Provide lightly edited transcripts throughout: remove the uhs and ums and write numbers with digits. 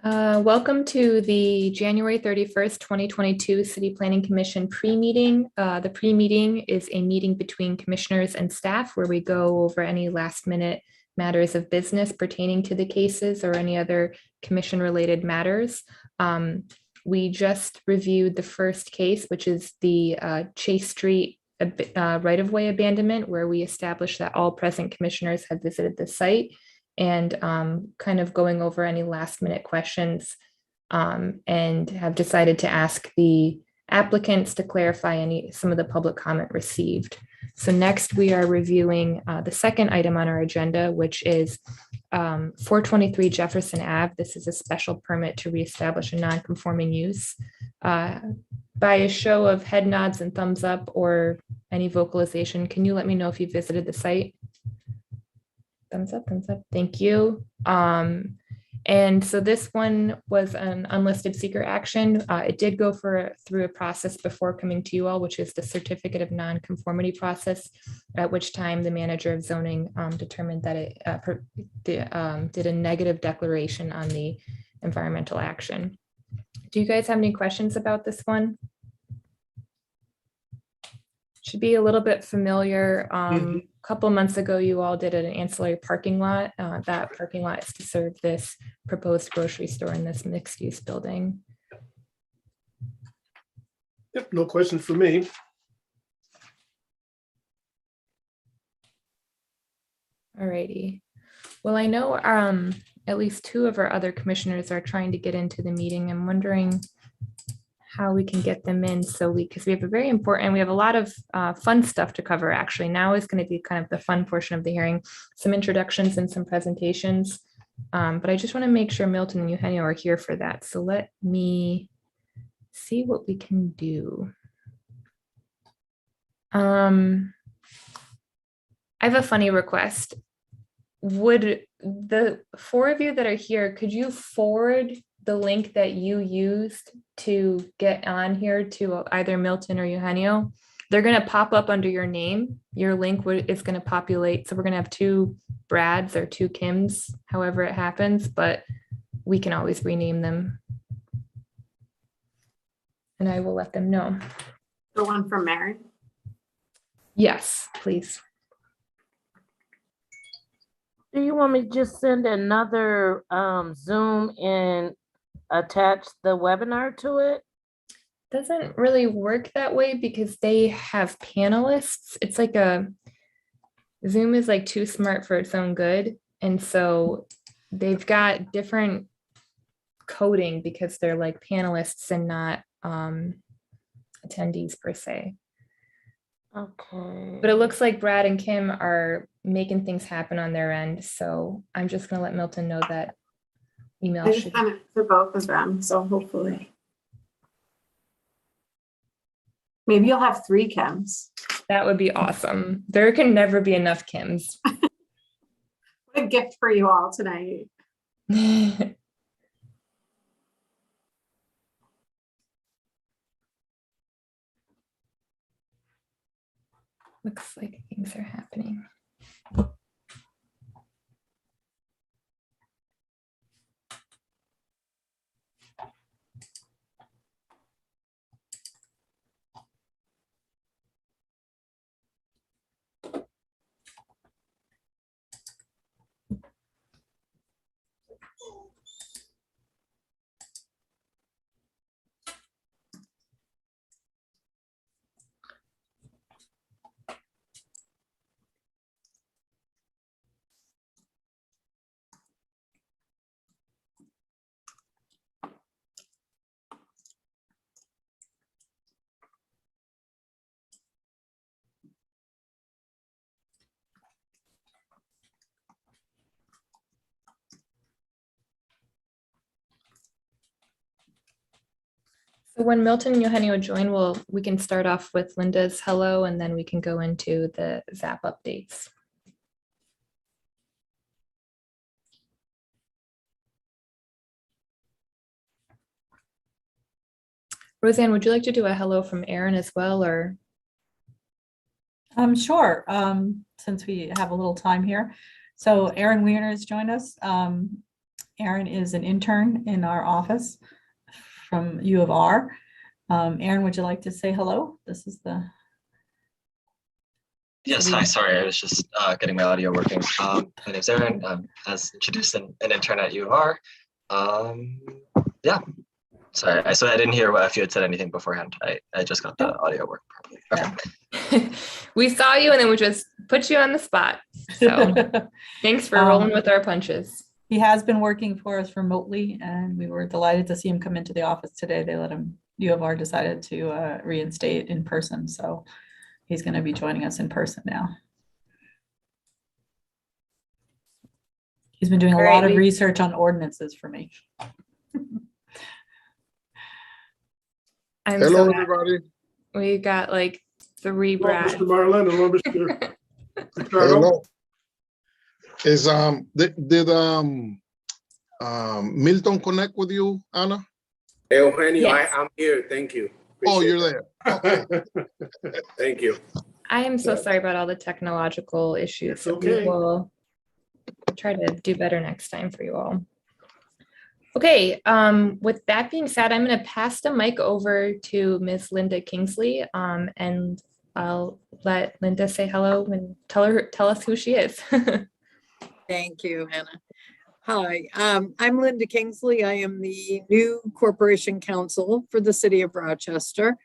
Welcome to the January 31st, 2022 City Planning Commission pre-meeting. The pre-meeting is a meeting between commissioners and staff where we go over any last minute matters of business pertaining to the cases or any other commission related matters. We just reviewed the first case, which is the Chase Street right-of-way abandonment, where we established that all present commissioners have visited the site and kind of going over any last minute questions and have decided to ask the applicants to clarify some of the public comment received. So next we are reviewing the second item on our agenda, which is 423 Jefferson Ave. This is a special permit to reestablish a non-conforming use. By a show of head nods and thumbs up or any vocalization, can you let me know if you visited the site? Thumbs up, thumbs up. Thank you. And so this one was an unlisted seeker action. It did go through a process before coming to you all, which is the certificate of non-conformity process, at which time the manager of zoning determined that it did a negative declaration on the environmental action. Do you guys have any questions about this one? Should be a little bit familiar. A couple months ago, you all did an ancillary parking lot. That parking lot is to serve this proposed grocery store in this mixed use building. Yep, no questions for me. All righty. Well, I know at least two of our other commissioners are trying to get into the meeting. I'm wondering how we can get them in because we have a very important, we have a lot of fun stuff to cover actually. Now is going to be kind of the fun portion of the hearing, some introductions and some presentations. But I just want to make sure Milton and Eugenio are here for that. So let me see what we can do. I have a funny request. Would the four of you that are here, could you forward the link that you used to get on here to either Milton or Eugenio? They're going to pop up under your name. Your link is going to populate. So we're going to have two Brads or two Kims, however it happens, but we can always rename them. And I will let them know. The one from Mary? Yes, please. Do you want me to just send another Zoom and attach the webinar to it? Doesn't really work that way because they have panelists. It's like Zoom is like too smart for its own good. And so they've got different coding because they're like panelists and not attendees per se. Okay. But it looks like Brad and Kim are making things happen on their end. So I'm just going to let Milton know that email I just sent it for both of them, so hopefully. Maybe you'll have 3 Kims. That would be awesome. There can never be enough Kims. What a gift for you all tonight. Looks like things are happening. So when Milton and Eugenio join, we can start off with Linda's hello, and then we can go into the Zap updates. Roseanne, would you like to do a hello from Aaron as well, or? Sure, since we have a little time here. So Aaron Weiner has joined us. Aaron is an intern in our office from U of R. Aaron, would you like to say hello? This is the. Yes, hi, sorry, I was just getting my audio working. My name's Aaron, as introduced, an intern at U of R. Yeah, sorry, so I didn't hear if you had said anything beforehand. I just got the audio working properly. Okay. We saw you and then we just put you on the spot. So thanks for rolling with our punches. He has been working for us remotely, and we were delighted to see him come into the office today. They let him, U of R decided to reinstate in person, so he's going to be joining us in person now. He's been doing a lot of research on ordinances for me. Hello, everybody. We got like 3 Hello, Brads. Mr. Marlin, hello, Mr. Ricardo. Hello. Is did Milton connect with you, Anna? Eugenio, Yes. I'm here. Thank you. Oh, Appreciate you're there. Okay. that. Thank you. I am so sorry about all the technological issues. It's okay. We will try to do better next time for you all. Okay, with that being said, I'm going to pass the mic over to Ms. Linda Kingsley, and I'll let Linda say hello and tell us who she is. Thank you, Hannah. Hi, I'm Linda Kingsley. I am the new Corporation Counsel for the City of Rochester.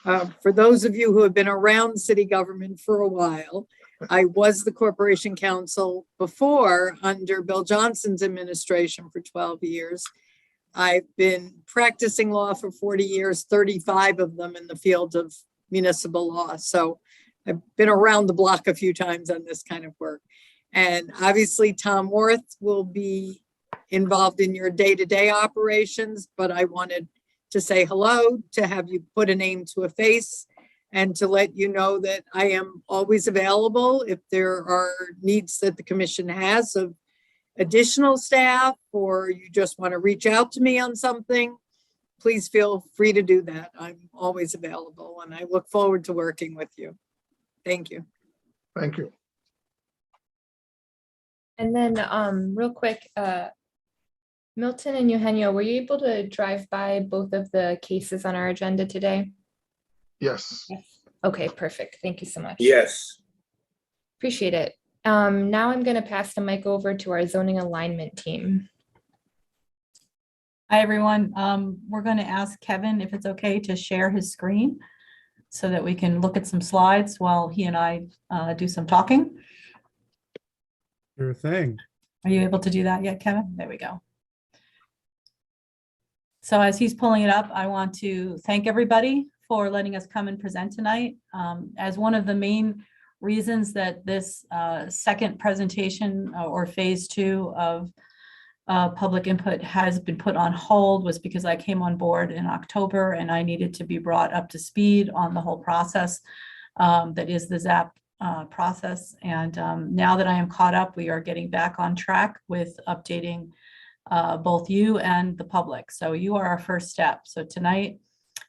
For those of you who have been around city government for a while, I was the Corporation Counsel before under Bill Johnson's administration for 12 years. I've been practicing law for 40 years, 35 of them in the field of municipal law. So I've been around the block a few times on this kind of work. And obviously Tom Worth will be involved in your day-to-day operations, but I wanted to say hello, to have you put a name to a face, and to let you know that I am always available if there are needs that the commission has of additional staff, or you just want to reach out to me on something. Please feel free to do that. I'm always available, and I look forward to working with you. Thank you. Thank you. And then real quick, Milton and Eugenio, were you able to drive by both of the cases on our agenda today? Yes. Okay, perfect. Thank you so much. Yes. Appreciate it. Now I'm going to pass the mic over to our zoning alignment team. Hi, everyone. We're going to ask Kevin if it's okay to share his screen so that we can look at some slides while he and I do some talking. Sure thing. Are you able to do that yet, Kevin? There we go. So as he's pulling it up, I want to thank everybody for letting us come and present tonight. As one of the main reasons that this second presentation or phase 2 of public input has been put on hold was because I came on board in October and I needed to be brought up to speed on the whole process that is the ZAP process. And now that I am caught up, we are getting back on track with updating both you and the public. So you are our first step. So tonight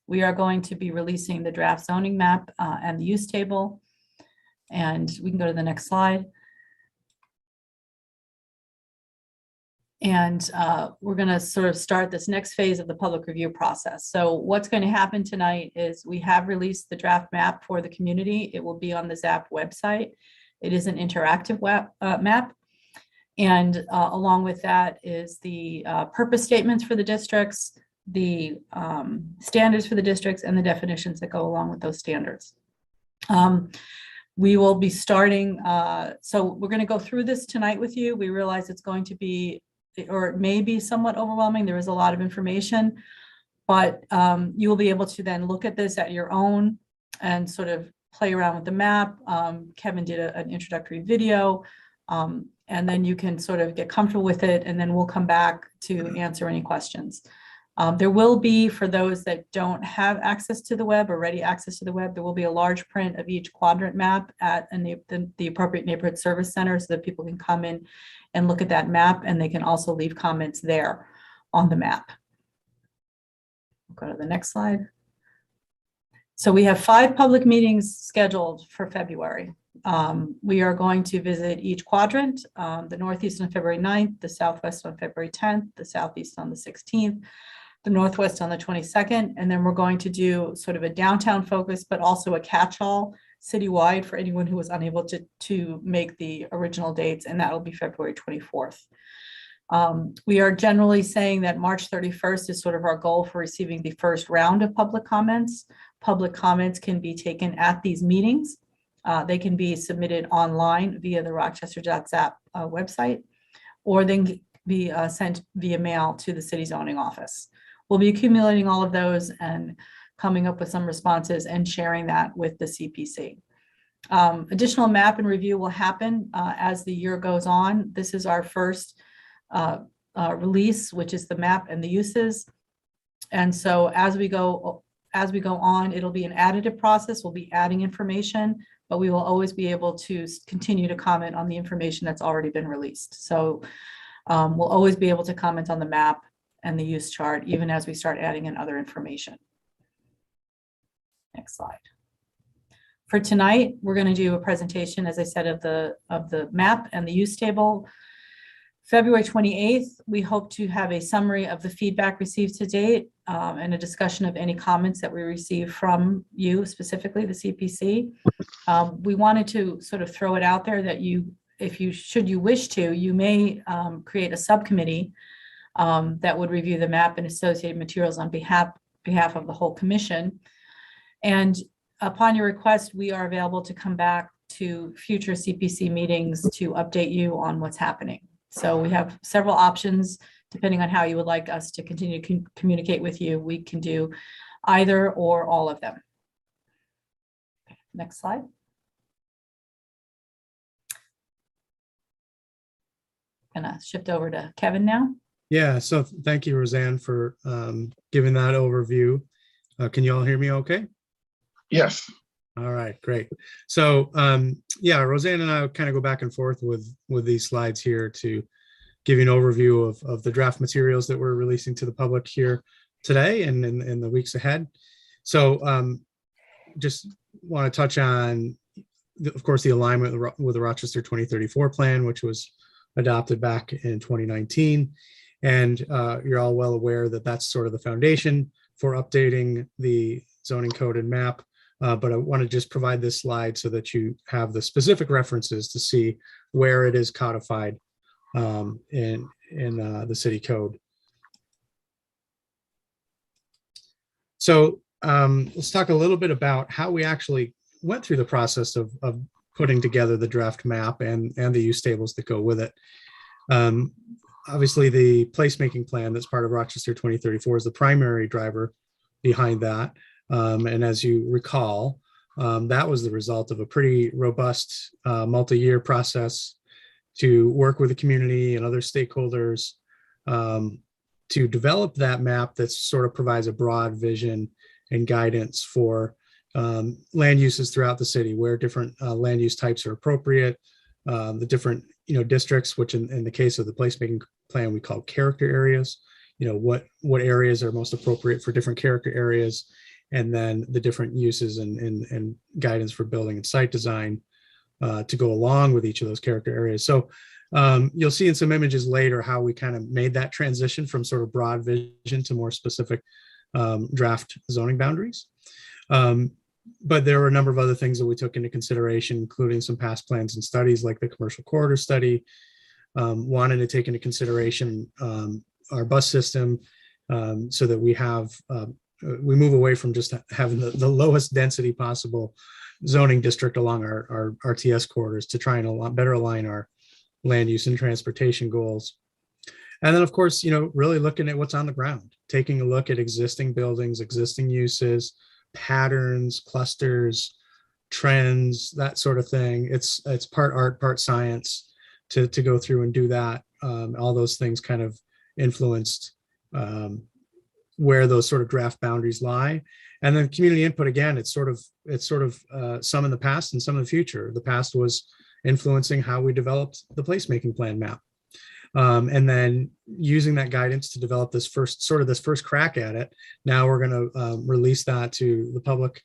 we are going to be releasing the draft zoning map and the use table. And we can go to the next slide. And we're going to sort of start this next phase of the public review process. So what's going to happen tonight is we have released the draft map for the community. It will be on the ZAP website. It is an interactive map. And along with that is the purpose statements for the districts, the standards for the districts, and the definitions that go along with those standards. We will be starting, so we're going to go through this tonight with you. We realize it's going to be, or it may be somewhat overwhelming. There is a lot of information, but you will be able to then look at this at your own and sort of play around with the map. Kevin did an introductory video, and then you can sort of get comfortable with it, and then we'll come back to answer any questions. There will be, for those that don't have access to the web or ready access to the web, there will be a large print of each quadrant map at the appropriate neighborhood service center so that people can come in and look at that map, and they can also leave comments there on the map. Go to the next slide. So we have 5 public meetings scheduled for February. We are going to visit each quadrant, the Northeast on February 9th, the Southwest on February 10th, the Southeast on the 16th, the Northwest on the 22nd, and then we're going to do sort of a downtown focus, but also a catch-all citywide for anyone who was unable to make the original dates, and that'll be February 24th. We are generally saying that March 31st is sort of our goal for receiving the first round of public comments. Public comments can be taken at these meetings. They can be submitted online via the Rochester.zap website, or they can be sent via mail to the city zoning office. We'll be accumulating all of those and coming up with some responses and sharing that with the CPC. Additional map and review will happen as the year goes on. This is our first release, which is the map and the uses. And so as we go on, it'll be an additive process. We'll be adding information, but we will always be able to continue to comment on the information that's already been released. So we'll always be able to comment on the map and the use chart, even as we start adding in other information. Next slide. For tonight, we're going to do a presentation, as I said, of the map and the use table. February 28th, we hope to have a summary of the feedback received to date and a discussion of any comments that we received from you, specifically the CPC. We wanted to sort of throw it out there that should you wish to, you may create a subcommittee that would review the map and associated materials on behalf of the whole commission. And upon your request, we are available to come back to future CPC meetings to update you on what's happening. So we have several options, depending on how you would like us to continue to communicate with you. We can do either or all of them. Okay, next slide. Gonna shift over to Kevin now. Yeah, so thank you, Roseanne, for giving that overview. Can you all hear me okay? Yes. All right, great. So yeah, Roseanne and I kind of go back and forth with these slides here to give you an overview of the draft materials that we're releasing to the public here today and in the weeks ahead. So just want to touch on, of course, the alignment with the Rochester 2034 plan, which was adopted back in 2019. And you're all well aware that that's sort of the foundation for updating the zoning code and map. But I want to just provide this slide so that you have the specific references to see where it is codified in the city code. So let's talk a little bit about how we actually went through the process of putting together the draft map and the use tables that go with it. Obviously, the placemaking plan that's part of Rochester 2034 is the primary driver behind that. And as you recall, that was the result of a pretty robust multi-year process to work with the community and other stakeholders to develop that map that sort of provides a broad vision and guidance for land uses throughout the city, where different land use types are appropriate, the different districts, which in the case of the placemaking plan we call character areas, what areas are most appropriate for different character areas, and then the different uses and guidance for building and site design to go along with each of those character areas. So you'll see in some images later how we kind of made that transition from sort of broad vision to more specific draft zoning boundaries. But there were a number of other things that we took into consideration, including some past plans and studies like the commercial corridor study, wanted to take into consideration our bus system so that we move away from just having the lowest density possible zoning district along our RTS corridors to try and better align our land use and transportation goals. And then, of course, really looking at what's on the ground, taking a look at existing buildings, existing uses, patterns, clusters, trends, that sort of thing. It's part art, part science to go through and do that. All those things kind of influenced where those sort of draft boundaries lie. And then community input, again, it's sort of some in the past and some in the future. The past was influencing how we developed the placemaking plan map. And then using that guidance to develop this first crack at it. Now we're going to release that to the public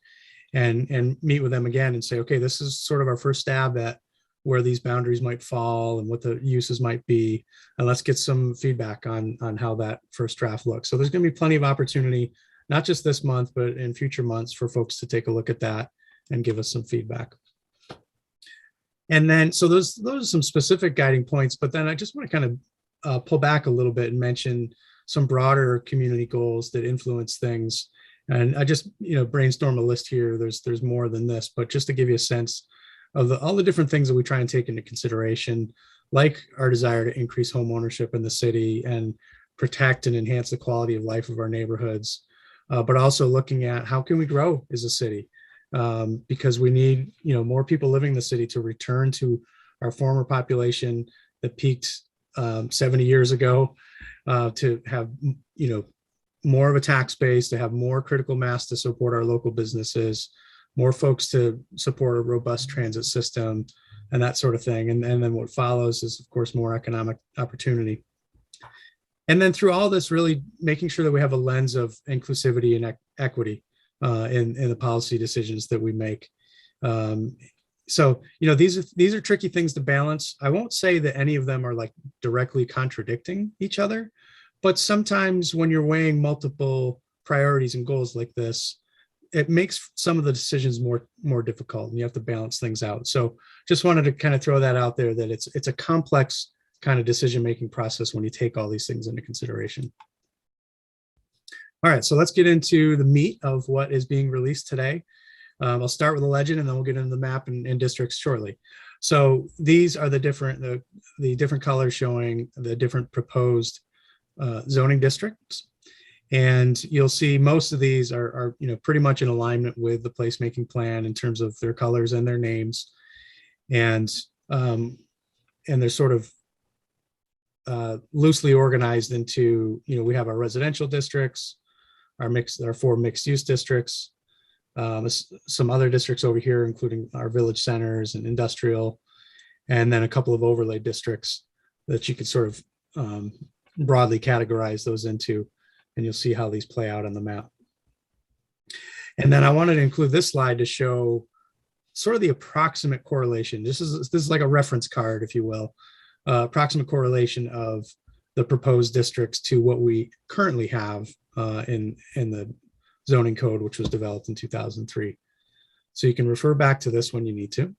and meet with them again and say, okay, this is sort of our first stab at where these boundaries might fall and what the uses might be. And let's get some feedback on how that first draft looks. So there's going to be plenty of opportunity, not just this month, but in future months for folks to take a look at that and give us some feedback. And then, so those are some specific guiding points, but then I just want to kind of pull back a little bit and mention some broader community goals that influence things. And I just, brainstorm a list here. There's more than this, but just to give you a sense of all the different things that we try and take into consideration, like our desire to increase home ownership in the city and protect and enhance the quality of life of our neighborhoods, but also looking at how can we grow as a city, because we need, more people living in the city to return to our former population that peaked 70 years ago, to have, more of a tax base, to have more critical mass to support our local businesses, more folks to support a robust transit system and that sort of thing. And then what follows is, of course, more economic opportunity. And then through all this, really making sure that we have a lens of inclusivity and equity in the policy decisions that we make. So, these are tricky things to balance. I won't say that any of them are like directly contradicting each other, but sometimes when you're weighing multiple priorities and goals like this, it makes some of the decisions more difficult, and you have to balance things out. So just wanted to kind of throw that out there, that it's a complex kind of decision-making process when you take all these things into consideration. All right, so let's get into the meat of what is being released today. I'll start with the legend, and then we'll get into the map and districts shortly. So these are the different colors showing the different proposed zoning districts. And you'll see most of these are pretty much in alignment with the placemaking plan in terms of their colors and their names. And they're sort of loosely organized into, we have our residential districts, our 4 mixed use districts, some other districts over here, including our village centers and industrial, and then a couple of overlay districts that you could sort of broadly categorize those into. And you'll see how these play out on the map. And then I wanted to include this slide to show sort of the approximate correlation. This is like a reference card, if you will, approximate correlation of the proposed districts to what we currently have in the zoning code, which was developed in 2003. So you can refer back to this when you need to.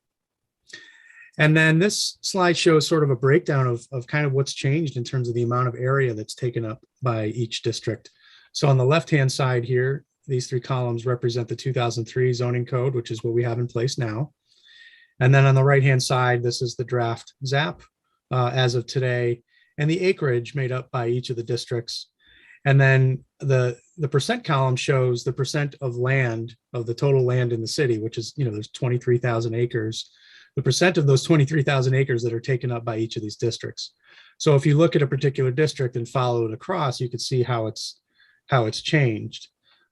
And then this slide shows sort of a breakdown of kind of what's changed in terms of the amount of area that's taken up by each district. So on the left-hand side here, these 3 columns represent the 2003 zoning code, which is what we have in place now. And then on the right-hand side, this is the draft ZAP as of today, and the acreage made up by each of the districts. And then the percent column shows the percent of land, of the total land in the city, which is, there's 23,000 acres. The percent of those 23,000 acres that are taken up by each of these districts. So if you look at a particular district and follow it across, you can see how it's changed.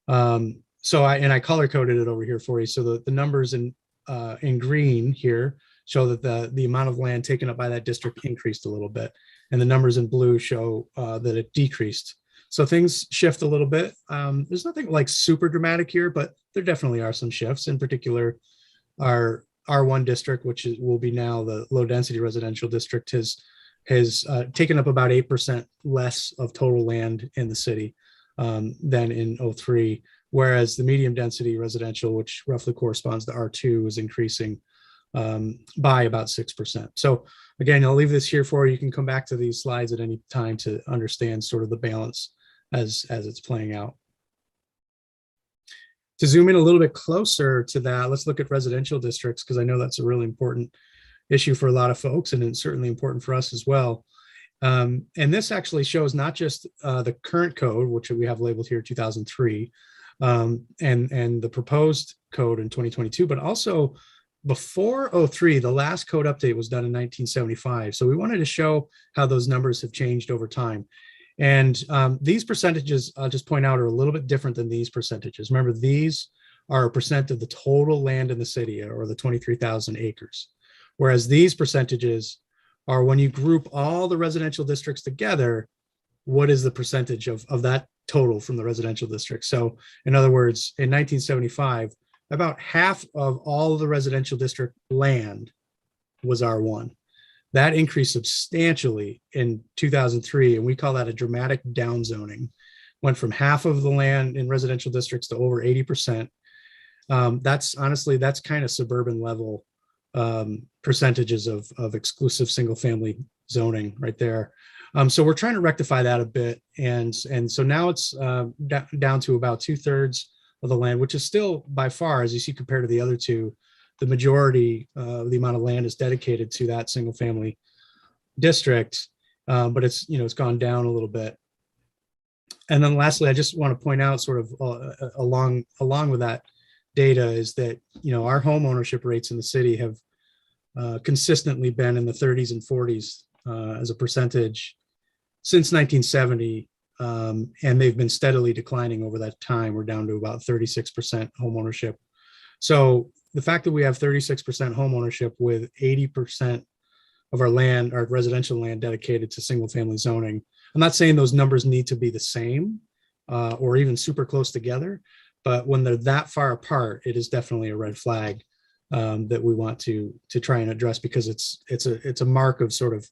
So I color coded it over here for you. So the numbers in green here show that the amount of land taken up by that district increased a little bit, and the numbers in blue show that it decreased. So things shift a little bit. There's nothing like super dramatic here, but there definitely are some shifts. In particular, our R1 district, which will be now the low density residential district, has taken up about 8% less of total land in the city than in 03, whereas the medium density residential, which roughly corresponds to R2, is increasing by about 6%. So again, I'll leave this here for you. You can come back to these slides at any time to understand sort of the balance as it's playing out. To zoom in a little bit closer to that, let's look at residential districts, because I know that's a really important issue for a lot of folks, and it's certainly important for us as well. And this actually shows not just the current code, which we have labeled here 2003, and the proposed code in 2022, but also before 03, the last code update was done in 1975. So we wanted to show how those numbers have changed over time. And these percentages, I'll just point out, are a little bit different than these percentages. Remember, these are a percent of the total land in the city, or the 23,000 acres. Whereas these percentages are when you group all the residential districts together, what is the percentage of that total from the residential district? So in other words, in 1975, about half of all the residential district land was R1. That increased substantially in 2003, and we call that a dramatic downzoning. Went from half of the land in residential districts to over 80%. That's honestly, that's kind of suburban level percentages of exclusive single family zoning right there. So we're trying to rectify that a bit. And so now it's down to about 2/3 of the land, which is still by far, as you see, compared to the other two, the majority of the amount of land is dedicated to that single family district. But it's, it's gone down a little bit. And then lastly, I just want to point out sort of along with that data is that, our home ownership rates in the city have consistently been in the 30s and 40s as a percentage since 1970. And they've been steadily declining over that time. We're down to about 36% home ownership. So the fact that we have 36% home ownership with 80% of our land, our residential land, dedicated to single family zoning, I'm not saying those numbers need to be the same or even super close together, but when they're that far apart, it is definitely a red flag that we want to try and address, because it's a mark of sort of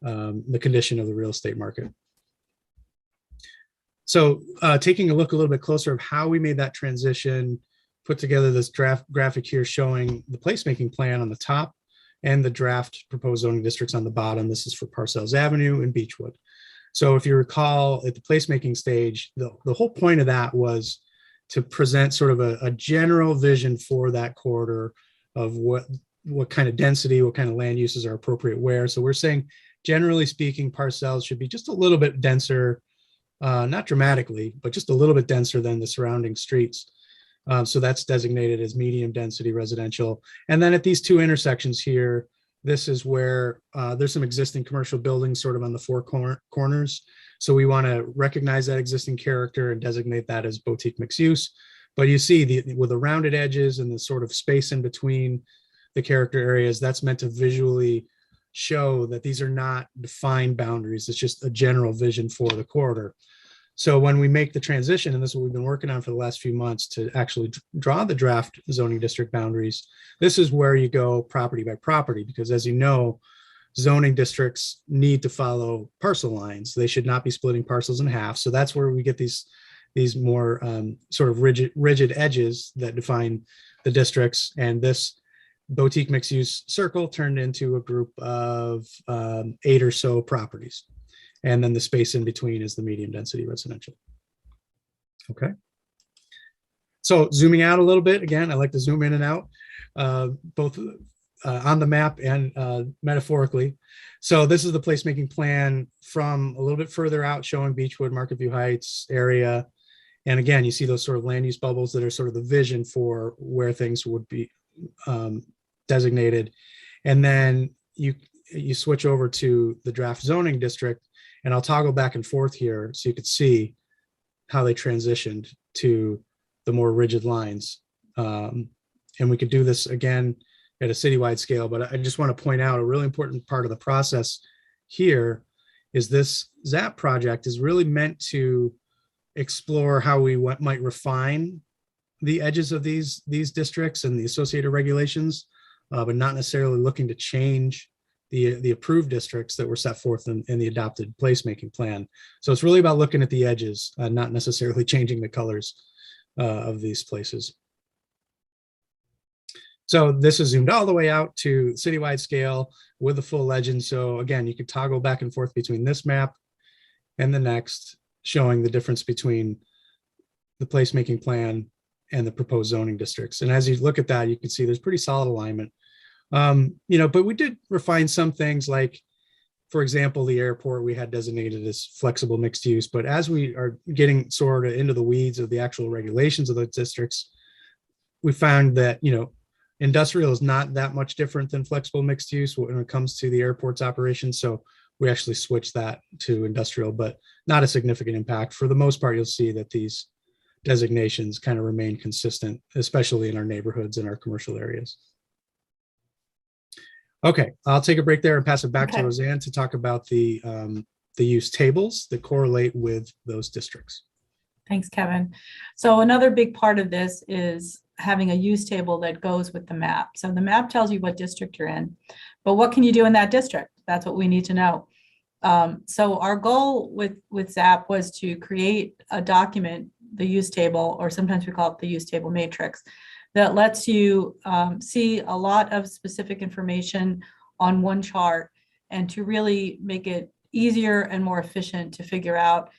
the condition of the real estate market. So taking a look a little bit closer of how we made that transition, put together this draft graphic here showing the placemaking plan on the top and the draft proposed zoning districts on the bottom. This is for Parcells Avenue and Beechwood. So if you recall, at the placemaking stage, the whole point of that was to present sort of a general vision for that corridor of what kind of density, what kind of land uses are appropriate where. So we're saying, generally speaking, Parcells should be just a little bit denser, not dramatically, but just a little bit denser than the surrounding streets. So that's designated as medium density residential. And then at these two intersections here, this is where there's some existing commercial buildings sort of on the four corners. So we want to recognize that existing character and designate that as boutique mixed use. But you see with the rounded edges and the sort of space in between the character areas, that's meant to visually show that these are not defined boundaries. It's just a general vision for the corridor. So when we make the transition, and this is what we've been working on for the last few months to actually draw the draft zoning district boundaries, this is where you go property by property, because as you know, zoning districts need to follow parcel lines. They should not be splitting parcels in half. So that's where we get these more sort of rigid edges that define the districts. And this boutique mixed use circle turned into a group of 8 or so properties. And then the space in between is the medium density residential. Okay. So zooming out a little bit, again, I like to zoom in and out, both on the map and metaphorically. So this is the placemaking plan from a little bit further out, showing Beechwood, Market View Heights area. And again, you see those sort of land use bubbles that are sort of the vision for where things would be designated. And then you switch over to the draft zoning district, and I'll toggle back and forth here so you could see how they transitioned to the more rigid lines. And we could do this again at a citywide scale, but I just want to point out a really important part of the process here is this ZAP project is really meant to explore how we might refine the edges of these districts and the associated regulations, but not necessarily looking to change the approved districts that were set forth in the adopted placemaking plan. So it's really about looking at the edges, not necessarily changing the colors of these places. So this is zoomed all the way out to citywide scale with the full legend. So again, you could toggle back and forth between this map and the next, showing the difference between the placemaking plan and the proposed zoning districts. And as you look at that, you can see there's pretty solid alignment. But we did refine some things, like, for example, the airport we had designated as flexible mixed use. But as we are getting sort of into the weeds of the actual regulations of those districts, we found that, industrial is not that much different than flexible mixed use when it comes to the airport's operations. So we actually switched that to industrial, but not a significant impact. For the most part, you'll see that these designations kind of remain consistent, especially in our neighborhoods and our commercial areas. Okay, I'll take a break there and pass it back to Roseanne to talk about the use tables that correlate with those districts. Thanks, Kevin. So another big part of this is having a use table that goes with the map. So the map tells you what district you're in, but what can you do in that district? That's what we need to know. So our goal with ZAP was to create a document, the use table, or sometimes we call it the use table matrix, that lets you see a lot of specific information on one chart, and to really make it easier and more efficient to figure out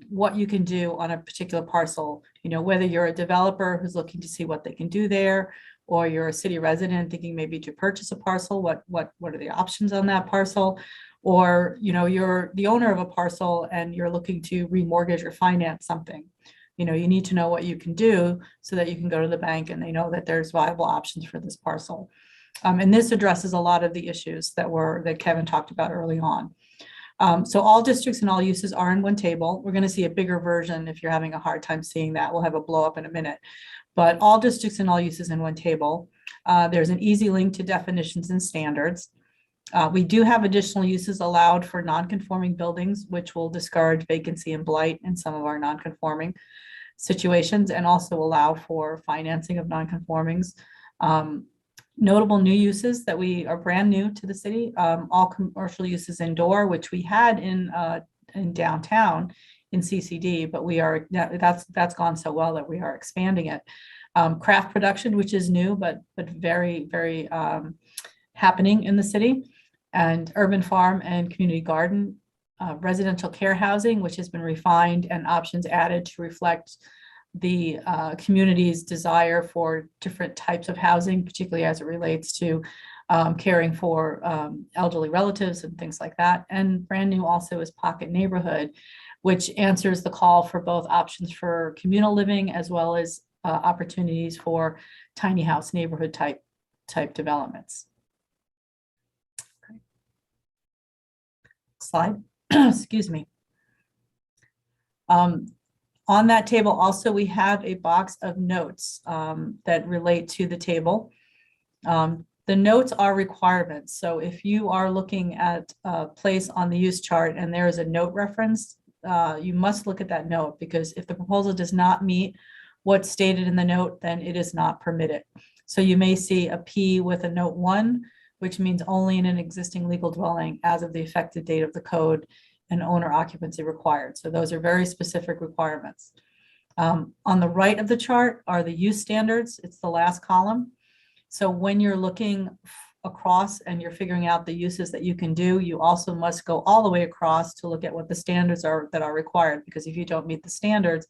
what you can do on a particular parcel. You know, whether you're a developer who's looking to see what they can do there, or you're a city resident thinking maybe to purchase a parcel, what are the options on that parcel? Or, you know, you're the owner of a parcel and you're looking to remortgage or finance something. You know, you need to know what you can do so that you can go to the bank and they know that there's viable options for this parcel. And this addresses a lot of the issues that Kevin talked about early on. So all districts and all uses are in one table. We're going to see a bigger version if you're having a hard time seeing that. We'll have a blow up in a minute. But all districts and all uses in one table. There's an easy link to definitions and standards. We do have additional uses allowed for non-conforming buildings, which will discourage vacancy and blight in some of our non-conforming situations, and also allow for financing of non-conformings. Notable new uses that we are brand new to the city, all commercial uses indoor, which we had in downtown in CCD, but that's gone so well that we are expanding it. Craft production, which is new, but very, very happening in the city, and urban farm and community garden, residential care housing, which has been refined and options added to reflect the community's desire for different types of housing, particularly as it relates to caring for elderly relatives and things like that. And brand new also is Pocket Neighborhood, which answers the call for both options for communal living as well as opportunities for tiny house neighborhood type developments. Okay. Slide. Excuse me. On that table also, we have a box of notes that relate to the table. The notes are requirements. So if you are looking at a place on the use chart and there is a note reference, you must look at that note, because if the proposal does not meet what's stated in the note, then it is not permitted. So you may see a P with a note 1, which means only in an existing legal dwelling as of the effective date of the code, and owner occupancy required. So those are very specific requirements. On the right of the chart are the use standards. It's the last column. So when you're looking across and you're figuring out the uses that you can do, you also must go all the way across to look at what the standards are that are required, because if you don't meet the standards,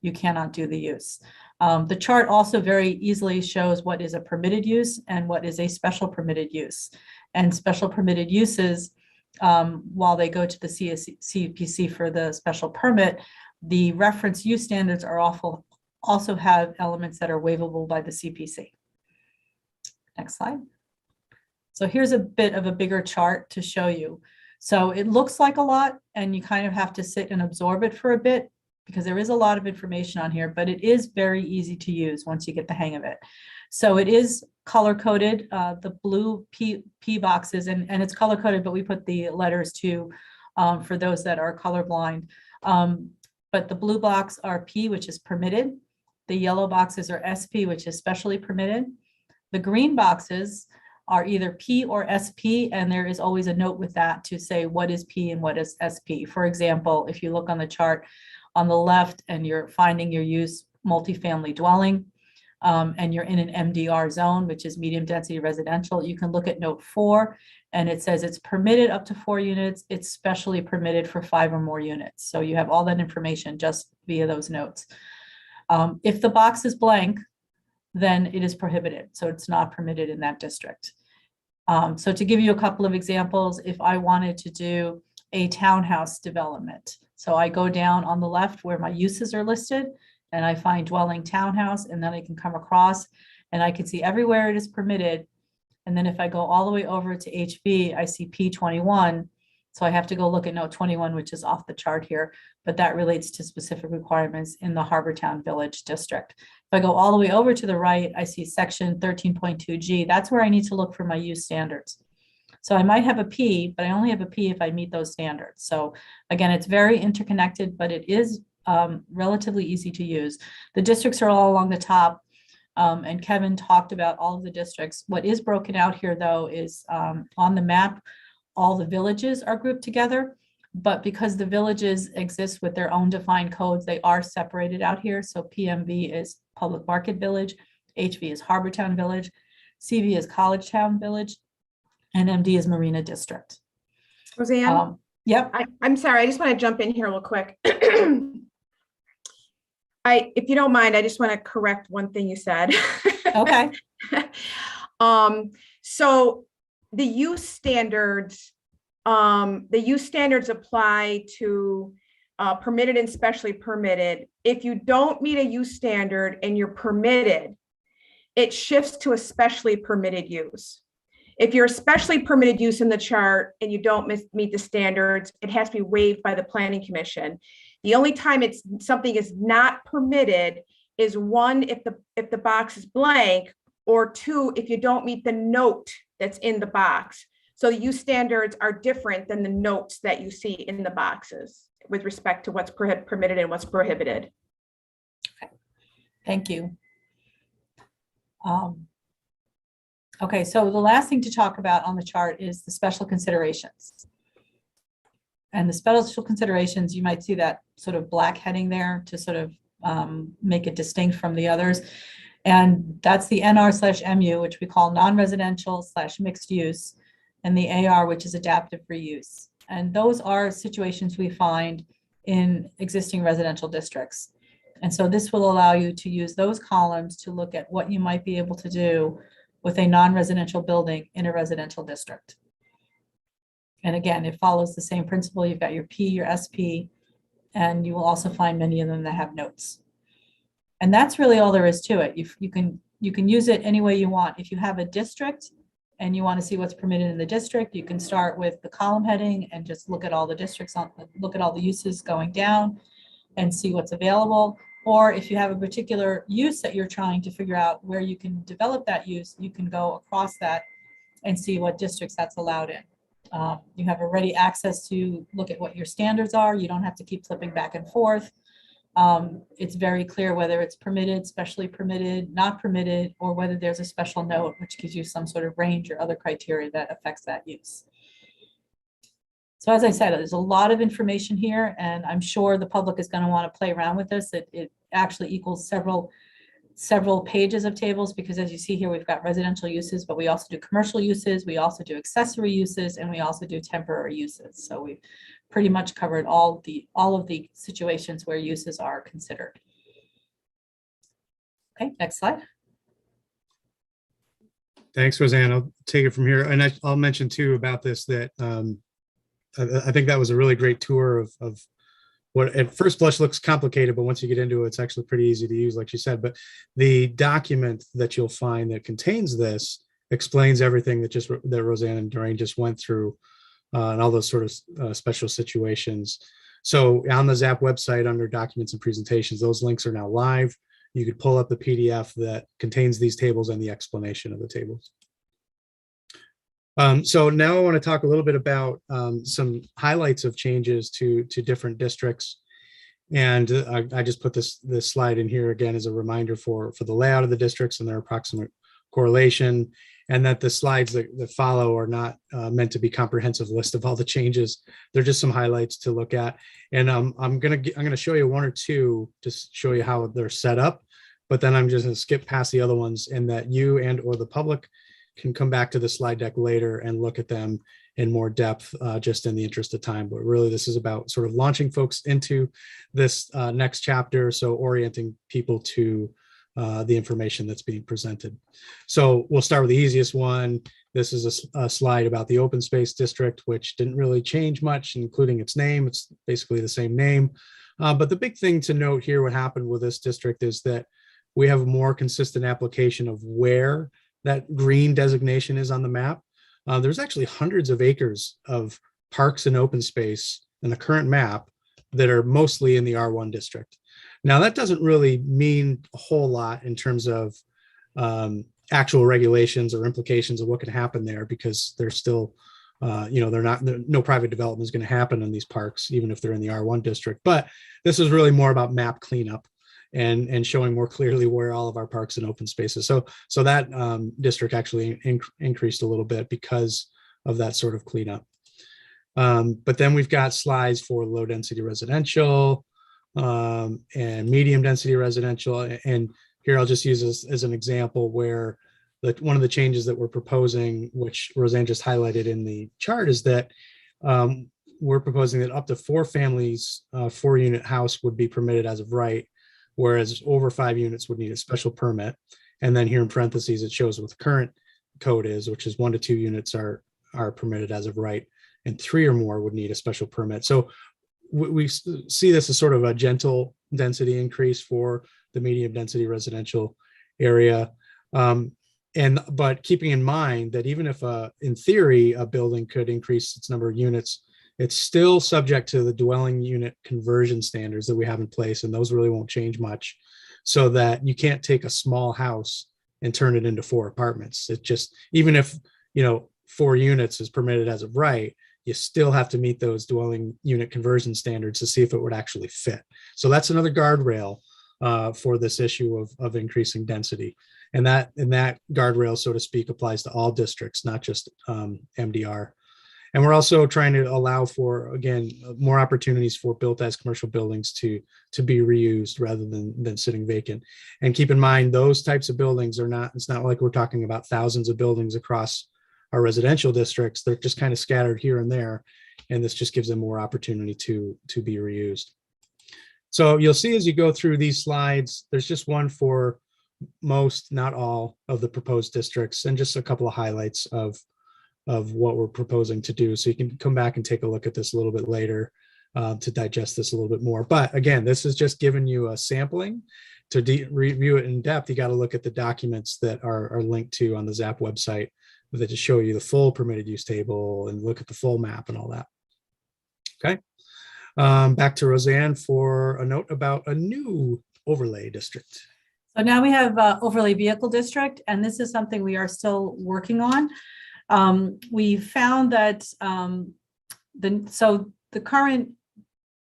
you cannot do the use. The chart also very easily shows what is a permitted use and what is a special permitted use. And special permitted uses, while they go to the CPC for the special permit, the reference use standards are also have elements that are waivable by the CPC. Next slide. So here's a bit of a bigger chart to show you. So it looks like a lot, and you kind of have to sit and absorb it for a bit, because there is a lot of information on here, but it is very easy to use once you get the hang of it. So it is color coded, the blue P boxes, and it's color coded, but we put the letters too for those that are colorblind. But the blue blocks are P, which is permitted. The yellow boxes are SP, which is specially permitted. The green boxes are either P or SP, and there is always a note with that to say what is P and what is SP. For example, if you look on the chart on the left and you're finding your use multifamily dwelling, and you're in an MDR zone, which is medium density residential, you can look at note 4, and it says it's permitted up to 4 units. It's specially permitted for 5 or more units. So you have all that information just via those notes. If the box is blank, then it is prohibited. So it's not permitted in that district. So to give you a couple of examples, if I wanted to do a townhouse development, so I go down on the left where my uses are listed, and I find dwelling townhouse, and then I can come across and I can see everywhere it is permitted. And then if I go all the way over to HB, I see P21. So I have to go look at note 21, which is off the chart here, but that relates to specific requirements in the Harbortown Village District. If I go all the way over to the right, I see section 13.2G. That's where I need to look for my use standards. So I might have a P, but I only have a P if I meet those standards. So again, it's very interconnected, but it is relatively easy to use. The districts are all along the top. And Kevin talked about all of the districts. What is broken out here, though, is on the map, all the villages are grouped together. But because the villages exist with their own defined codes, they are separated out here. So PMV is Public Market Village, HV is Harbortown Village, CV is College Town Village, and MD is Marina District. Roseanne, Yep. I'm sorry, I just want to jump in here real quick. If you don't mind, I just want to correct one thing you said. Okay. So the use standards apply to permitted and specially permitted. If you don't meet a use standard and you're permitted, it shifts to a specially permitted use. If you're a specially permitted use in the chart and you don't meet the standards, it has to be waived by the Planning Commission. The only time something is not permitted is one, if the box is blank, or two, if you don't meet the note that's in the box. So the use standards are different than the notes that you see in the boxes with respect to what's permitted and what's prohibited. Thank you. Okay, so the last thing to talk about on the chart is the special considerations. And the special considerations, you might see that sort of black heading there to sort of make it distinct from the others. And that's the NR/MU, which we call non-residential/mixed use, and the AR, which is adaptive reuse. And those are situations we find in existing residential districts. And so this will allow you to use those columns to look at what you might be able to do with a non-residential building in a residential district. And again, it follows the same principle. You've got your P, your SP, and you will also find many of them that have notes. And that's really all there is to it. You can use it any way you want. If you have a district and you want to see what's permitted in the district, you can start with the column heading and just look at all the districts, look at all the uses going down and see what's available. Or if you have a particular use that you're trying to figure out where you can develop that use, you can go across that and see what districts that's allowed in. You have ready access to look at what your standards are. You don't have to keep flipping back and forth. It's very clear whether it's permitted, specially permitted, not permitted, or whether there's a special note, which gives you some sort of range or other criteria that affects that use. So as I said, there's a lot of information here, and I'm sure the public is going to want to play around with this. It actually equals several pages of tables, because as you see here, we've got residential uses, but we also do commercial uses, we also do accessory uses, and we also do temporary uses. So we've pretty much covered all of the situations where uses are considered. Okay, next slide. Thanks, Roseanne. I'll take it from here. And I'll mention too about this that I think that was a really great tour of what at first blush looks complicated, but once you get into it, it's actually pretty easy to use, like she said. But the document that you'll find that contains this explains everything that Roseanne and Doreen just went through, and all those sort of special situations. So on the ZAP website under documents and presentations, those links are now live. You could pull up the PDF that contains these tables and the explanation of the tables. So now I want to talk a little bit about some highlights of changes to different districts. And I just put this slide in here again as a reminder for the layout of the districts and their approximate correlation, and that the slides that follow are not meant to be comprehensive list of all the changes. They're just some highlights to look at. And I'm gonna show you one or two to show you how they're set up, but then I'm just gonna skip past the other ones, and that you and or the public can come back to the slide deck later and look at them in more depth, just in the interest of time. But really, this is about sort of launching folks into this next chapter, so orienting people to the information that's being presented. So we'll start with the easiest one. This is a slide about the open space district, which didn't really change much, including its name. It's basically the same name. But the big thing to note here, what happened with this district, is that we have a more consistent application of where that green designation is on the map. There's actually hundreds of acres of parks and open space in the current map that are mostly in the R1 district. Now, that doesn't really mean a whole lot in terms of actual regulations or implications of what can happen there, because there's still, no private development is going to happen in these parks, even if they're in the R1 district. But this is really more about map cleanup. and showing more clearly where all of our parks and open spaces. So that district actually increased a little bit because of that sort of cleanup. But then we've got slides for low density residential and medium density residential. And here I'll just use this as an example where one of the changes that we're proposing, which Roseanne just highlighted in the chart, is that we're proposing that up to 4 families, 4-unit house would be permitted as of right, whereas over 5 units would need a special permit. And then here in parentheses, it shows what the current code is, which is 1 to 2 units are permitted as of right, and 3 or more would need a special permit. So we see this as sort of a gentle density increase for the medium density residential area. But keeping in mind that even if in theory a building could increase its number of units, it's still subject to the dwelling unit conversion standards that we have in place, and those really won't change much. So that you can't take a small house and turn it into 4 apartments. It just, even if 4 units is permitted as of right, you still have to meet those dwelling unit conversion standards to see if it would actually fit. So that's another guardrail for this issue of increasing density. And that guardrail, so to speak, applies to all districts, not just MDR. And we're also trying to allow for, again, more opportunities for built as commercial buildings to be reused rather than sitting vacant. And keep in mind, those types of buildings it's not like we're talking about thousands of buildings across our residential districts. They're just kind of scattered here and there. And this just gives them more opportunity to be reused. So you'll see as you go through these slides, there's just one for most, not all, of the proposed districts, and just a couple of highlights of what we're proposing to do. So you can come back and take a look at this a little bit later to digest this a little bit more. But again, this is just giving you a sampling. To review it in depth, you got to look at the documents that are linked to on the ZAP website that just show you the full permitted use table and look at the full map and all that. Okay. Back to Roseanne for a note about a new overlay district. So now we have overlay vehicle district, and this is something we are still working on. We found that the current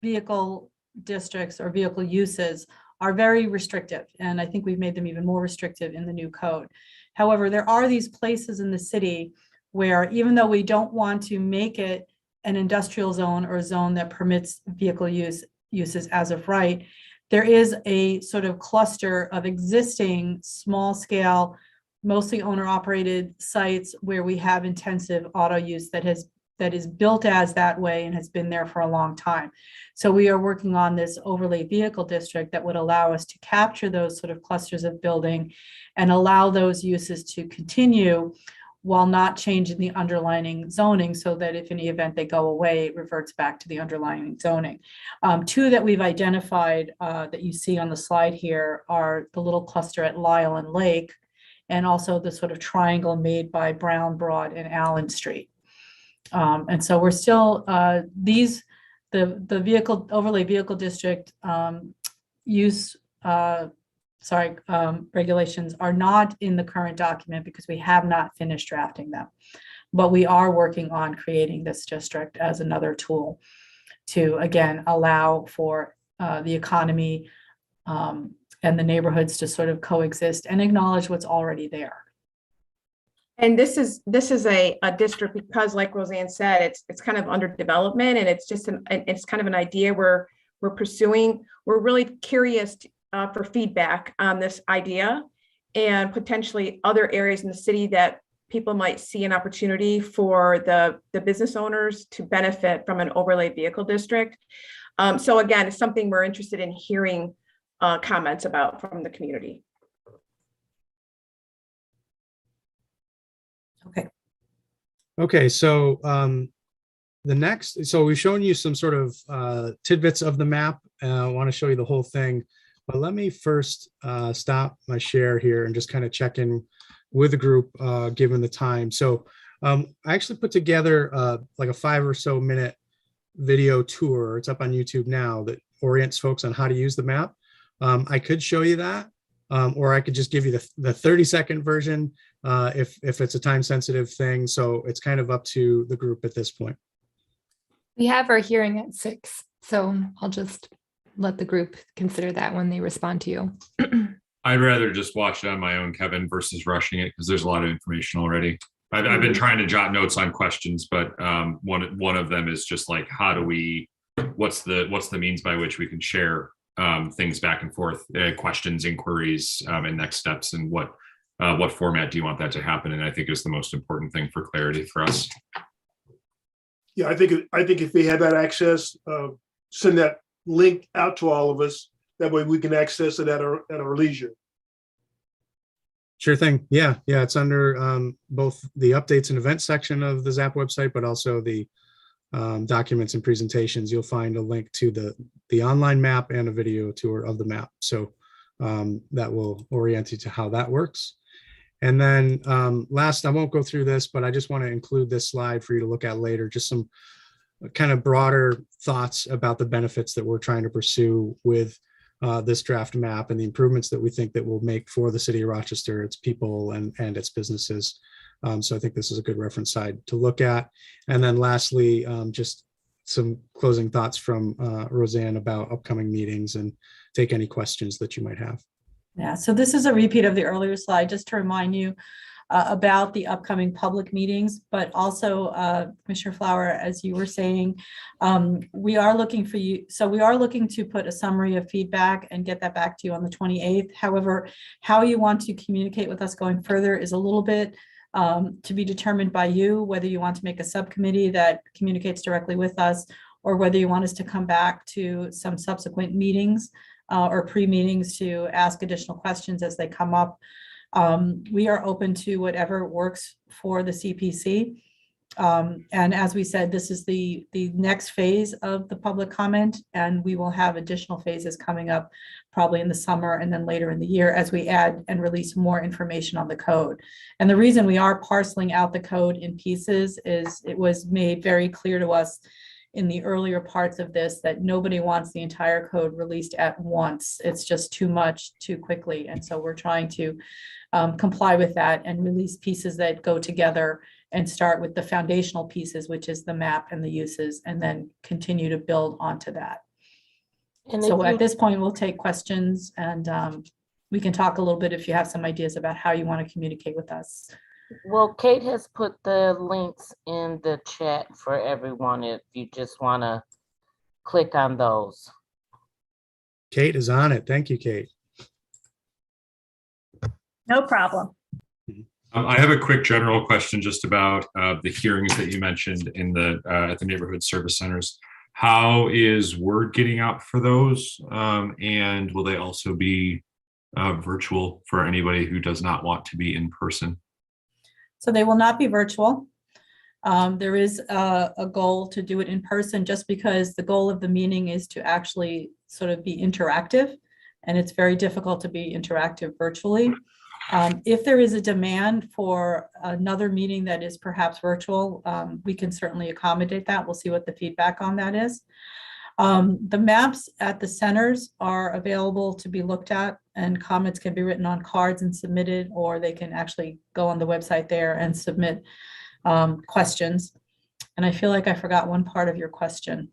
vehicle districts or vehicle uses are very restrictive, and I think we've made them even more restrictive in the new code. However, there are these places in the city where, even though we don't want to make it an industrial zone or a zone that permits vehicle uses as of right, there is a sort of cluster of existing small scale, mostly owner operated sites where we have intensive auto use that is built as that way and has been there for a long time. So we are working on this overlay vehicle district that would allow us to capture those sort of clusters of building and allow those uses to continue while not changing the underlying zoning, so that if in any event they go away, it reverts back to the underlying zoning. 2 that we've identified that you see on the slide here are the little cluster at Lyle and Lake, and also the sort of triangle made by Brown, Broad, and Allen Street. And so we're still, the vehicle overlay vehicle district regulations are not in the current document because we have not finished drafting them. But we are working on creating this district as another tool to, again, allow for the economy and the neighborhoods to sort of coexist and acknowledge what's already there. And this is a district because, like Roseanne said, it's kind of under development, and it's just it's kind of an idea we're pursuing. We're really curious for feedback on this idea and potentially other areas in the city that people might see an opportunity for the business owners to benefit from an overlay vehicle district. So again, it's something we're interested in hearing comments about from the community. Okay, so so we've shown you some sort of tidbits of the map. I want to show you the whole thing, but let me first stop my share here and just kind of check in with the group given the time. So I actually put together like a 5 or so minute video tour. It's up on YouTube now that orients folks on how to use the map. I could show you that, or I could just give you the 30-second version if it's a time sensitive thing. So it's kind of up to the group at this point. We have our hearing at 6, so I'll just let the group consider that when they respond to you. I'd rather just watch it on my own, Kevin, versus rushing it because there's a lot of information already. I've been trying to jot notes on questions, but one of them is just like, how do we, what's the means by which we can share things back and forth, questions, inquiries, and next steps, and what format do you want that to happen? And I think is the most important thing for clarity for us. Yeah, I think if we had that access, send that link out to all of us. That way we can access it at our leisure. Sure thing. Yeah. It's under both the updates and events section of the ZAP website, but also the documents and presentations. You'll find a link to the online map and a video tour of the map. So that will orient you to how that works. And then last, I won't go through this, but I just want to include this slide for you to look at later, just some kind of broader thoughts about the benefits that we're trying to pursue with this draft map and the improvements that we think that will make for the city of Rochester, its people and its businesses. So I think this is a good reference side to look at. And then lastly, just some closing thoughts from Roseanne about upcoming meetings and take any questions that you might have. Yeah, so this is a repeat of the earlier slide, just to remind you about the upcoming public meetings, but also Commissioner Flower, as you were saying, we are looking for you. So we are looking to put a summary of feedback and get that back to you on the 28th. However, how you want to communicate with us going further is a little bit to be determined by you, whether you want to make a subcommittee that communicates directly with us, or whether you want us to come back to some subsequent meetings or pre-meetings to ask additional questions as they come up. We are open to whatever works for the CPC. And as we said, this is the next phase of the public comment, and we will have additional phases coming up probably in the summer and then later in the year as we add and release more information on the code. And the reason we are parceling out the code in pieces is it was made very clear to us in the earlier parts of this that nobody wants the entire code released at once. It's just too much too quickly. And so we're trying to comply with that and release pieces that go together and start with the foundational pieces, which is the map and the uses, and then continue to build onto that. And So if at you- this point, we'll take questions and we can talk a little bit if you have some ideas about how you want to communicate with us. Well, Kate has put the links in the chat for everyone if you just want to click on those. Kate is on it. Thank you, Kate. No problem. I have a quick general question just about the hearings that you mentioned in the at the neighborhood service centers. How is word getting out for those? And will they also be virtual for anybody who does not want to be in person? So they will not be virtual. There is a goal to do it in person, just because the goal of the meeting is to actually sort of be interactive, and it's very difficult to be interactive virtually. If there is a demand for another meeting that is perhaps virtual, we can certainly accommodate that. We'll see what the feedback on that is. The maps at the centers are available to be looked at, and comments can be written on cards and submitted, or they can actually go on the website there and submit questions. And I feel like I forgot one part of your question.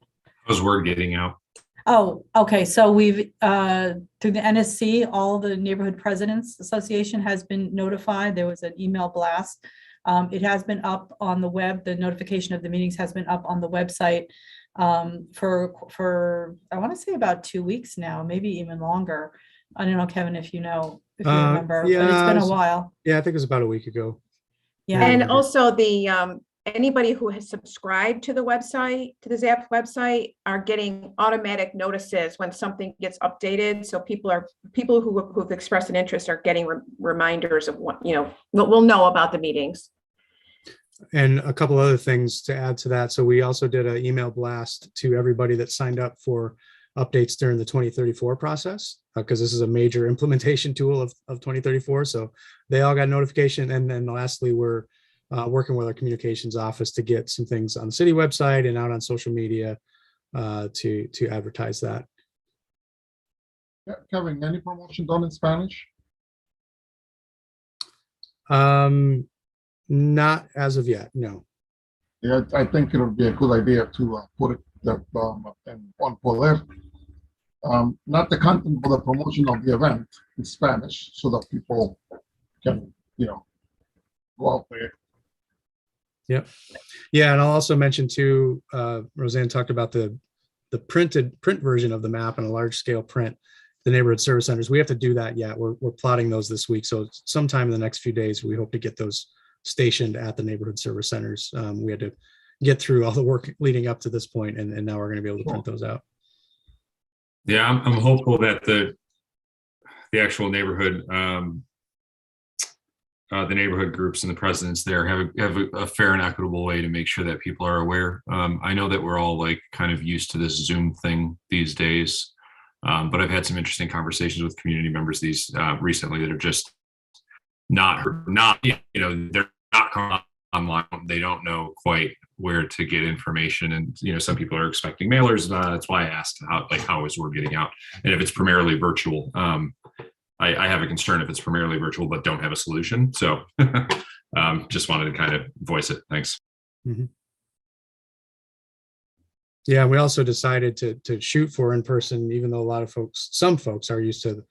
How's word getting out? Oh, okay. So we've, through the NSC, all the Neighborhood Presidents Association has been notified. There was an email blast. It has been up on the web. The notification of the meetings has been up on the website for I want to say about 2 weeks now, maybe even longer. I don't know, Kevin, if you know, if you remember, but it's been a while. Yeah, I think it was about a week ago. Yeah. And also the, anybody who has subscribed to the website, to the ZAP website, are getting automatic notices when something gets updated. So people who've expressed an interest are getting reminders of what, we'll know about the meetings. And a couple other things to add to that. So we also did an email blast to everybody that signed up for updates during the 2034 process, because this is a major implementation tool of 2034. So they all got notification. And then lastly, we're working with our communications office to get some things on the city website and out on social media to advertise that. Yeah, Kevin, any promotion done in Spanish? Not as of yet, no. Yeah, I think it would be a good idea to put it on Poder not the content, but the promotion of the event in Spanish so that people can, go out there. Yep. Yeah, and I'll also mention too, Roseanne talked about the print version of the map and a large scale print, the neighborhood service centers. We have to do that yet. We're plotting those this week. So sometime in the next few days, we hope to get those stationed at the neighborhood service centers. We had to get through all the work leading up to this point, and now we're going to be able to print those out. Yeah, I'm hopeful that the actual neighborhood, the neighborhood groups and the presidents there have a fair and equitable way to make sure that people are aware. I know that we're all like kind of used to this Zoom thing these days, but I've had some interesting conversations with community members recently that are just not, they're not coming online. They don't know quite where to get information, and some people are expecting mailers. That's why I asked how is word getting out, and if it's primarily virtual. I have a concern if it's primarily virtual but don't have a solution. So just wanted to kind of voice it. Thanks. Mm-hmm. Yeah, we also decided to shoot for in person, even though some folks are used to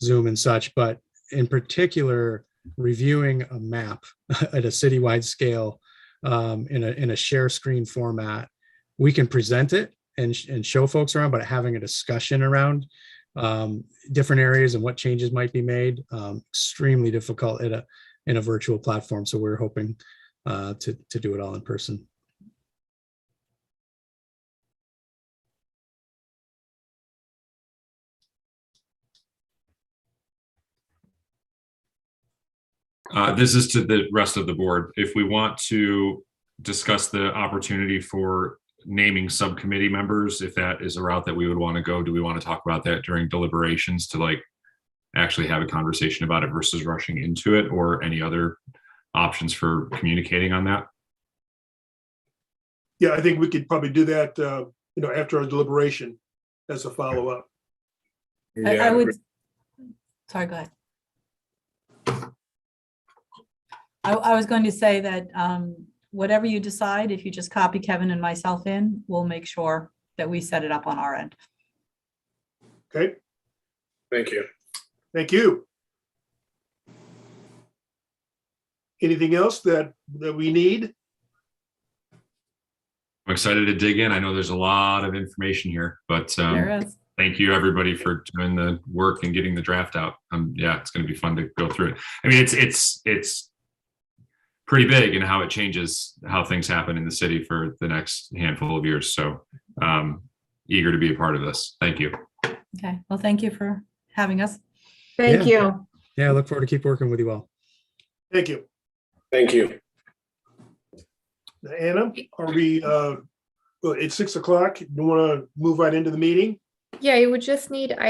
Zoom and such, but in particular, reviewing a map at a citywide scale in a share screen format, we can present it and show folks around, but having a discussion around different areas and what changes might be made, extremely difficult in a virtual platform. So we're hoping to do it all in person. This is to the rest of the board. If we want to discuss the opportunity for naming subcommittee members, if that is a route that we would want to go, do we want to talk about that during deliberations to actually have a conversation about it versus rushing into it, or any other options for communicating on that? Yeah, I think we could probably do that, after our deliberation as a follow-up. I would, sorry, go ahead. I was going to say that whatever you decide, if you just copy Kevin and myself in, we'll make sure that we set it up on our end. Okay, Thank you. thank you. Anything else that we need? I'm excited to dig in. I know there's a lot of information here, but There is. thank you everybody for doing the work and getting the draft out. Yeah, it's going to be fun to go through it. I mean, it's pretty big in how it changes how things happen in the city for the next handful of years. So eager to be a part of this. Thank you. Okay. Well, thank you for having us. Thank Yeah. you. Yeah, I look forward to keep working with you all. Thank you. Thank you. Anna, are we, it's 6 o'clock. You want to move right into the meeting? Yeah, you would just need